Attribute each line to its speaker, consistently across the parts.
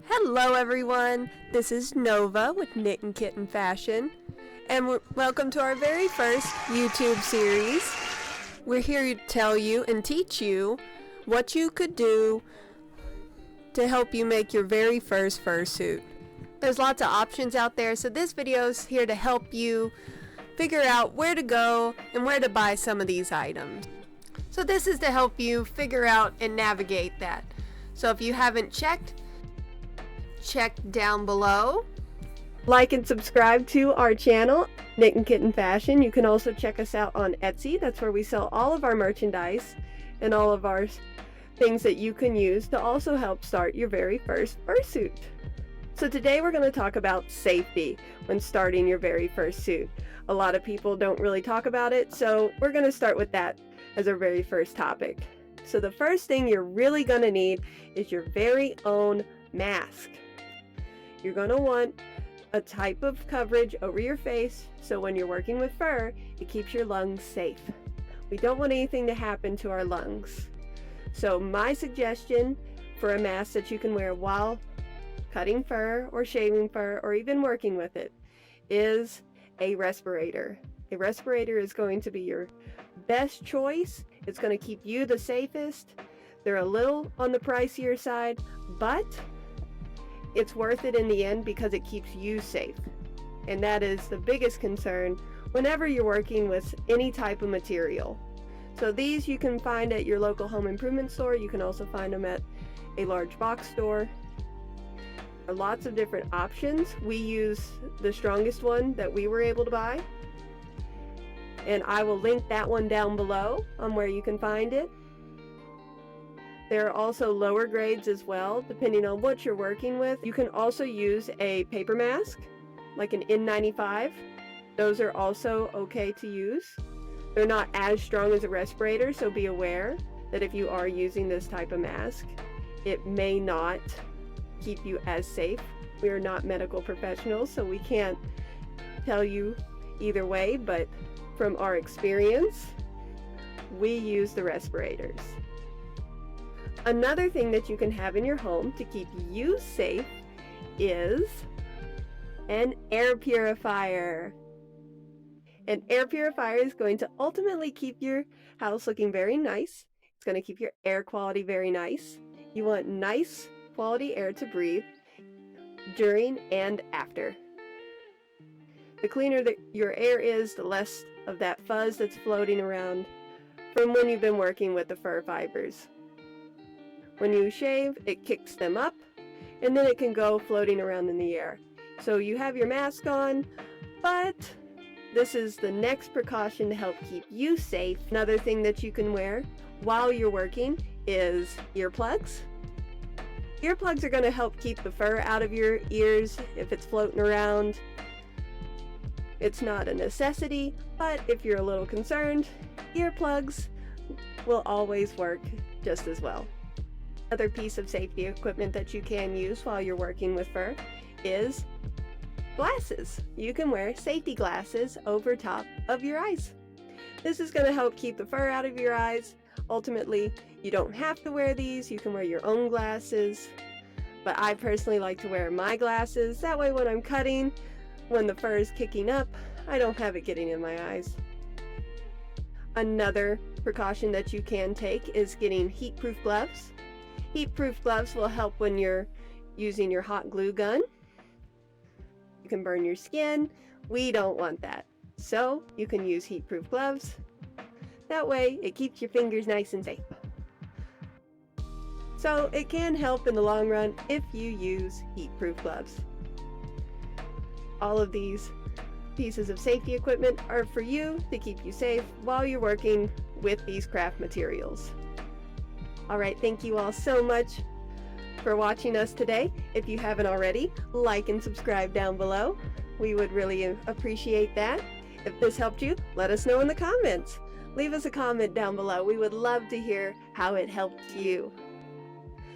Speaker 1: Hello everyone, this is Nova with Knittin Kitten Fashion, and welcome to our very first YouTube series. We're here to tell you and teach you what you could do to help you make your very first fursuit. There's lots of options out there, so this video is here to help you figure out where to go and where to buy some of these items. So this is to help you figure out and navigate that. So if you haven't check down below. Like and subscribe to our channel, Knittin Kitten Fashion. You can also check us out on Etsy. That's where we sell all of our merchandise and all of our things that you can use to also help start your very first fursuit. So today we're going to talk about safety when starting your very first suit. A lot of people don't really talk about it, so we're going to start with that as our very first topic. So the first thing you're really going to need is your very own mask. You're going to want a type of coverage over your face so when you're working with fur, it keeps your lungs safe. We don't want anything to happen to our lungs. So my suggestion for a mask that you can wear while cutting fur or shaving fur or even working with it is a respirator. A respirator is going to be your best choice. It's going to keep you the safest. They're a little on the pricier side, but it's worth it in the end because it keeps you safe. And that is the biggest concern whenever you're working with any type of material. So these you can find at your local home improvement store. You can also find them at a large box store. There are lots of different options. We use the strongest one that we were able to buy. And I will link that one down below on where you can find it. There are also lower grades as well, depending on what you're working with. You can also use a paper mask, like an N95. Those are also okay to use. They're not as strong as a respirator, so be aware that if you are using this type of mask, it may not keep you as safe. We are not medical professionals, so we can't tell you either way, but from our experience, we use the respirators. Another thing that you can have in your home to keep you safe is an air purifier. An air purifier is going to ultimately keep your house looking very nice. It's going to keep your air quality very nice. You want nice quality air to breathe during and after. The cleaner that your air is, the less of that fuzz that's floating around from when you've been working with the fur fibers. When you shave, it kicks them up, and then it can go floating around in the air. So you have your mask on, but this is the next precaution to help keep you safe. Another thing that you can wear while you're working is earplugs. Earplugs are going to help keep the fur out of your ears if it's floating around. It's not a necessity, but if you're a little concerned, earplugs will always work just as well. Another piece of safety equipment that you can use while you're working with fur is glasses. You can wear safety glasses over top of your eyes. This is going to help keep the fur out of your eyes. Ultimately, you don't have to wear these. You can wear your own glasses, but I personally like to wear my glasses. That way when I'm cutting, when the fur is kicking up, I don't have it getting in my eyes. Another precaution that you can take is getting heat-proof gloves. Heat-proof gloves will help when you're using your hot glue gun. You can burn your skin. We don't want that. So you can use heat-proof gloves. That way it keeps your fingers nice and safe. So it can help in the long run if you use heat-proof gloves. All of these pieces of safety equipment are for you to keep you safe while you're working with these craft materials. Alright, thank you all so much for watching us today. If you haven't already, like and subscribe down below. We would really appreciate that. If this helped you, let us know in the comments. Leave us a comment down below. We would love to hear how it helped you.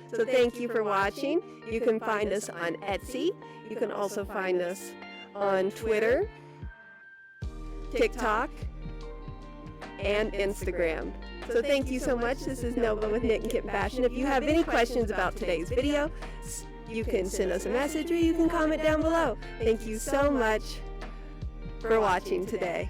Speaker 1: So thank you for watching. You can find us on Etsy. You can also find us on Twitter, TikTok, and Instagram. So thank you so much. This is Nova with Knittin Kitten Fashion. If you have any questions about today's video, you can send us a message or you can comment down below. Thank you so much for watching today.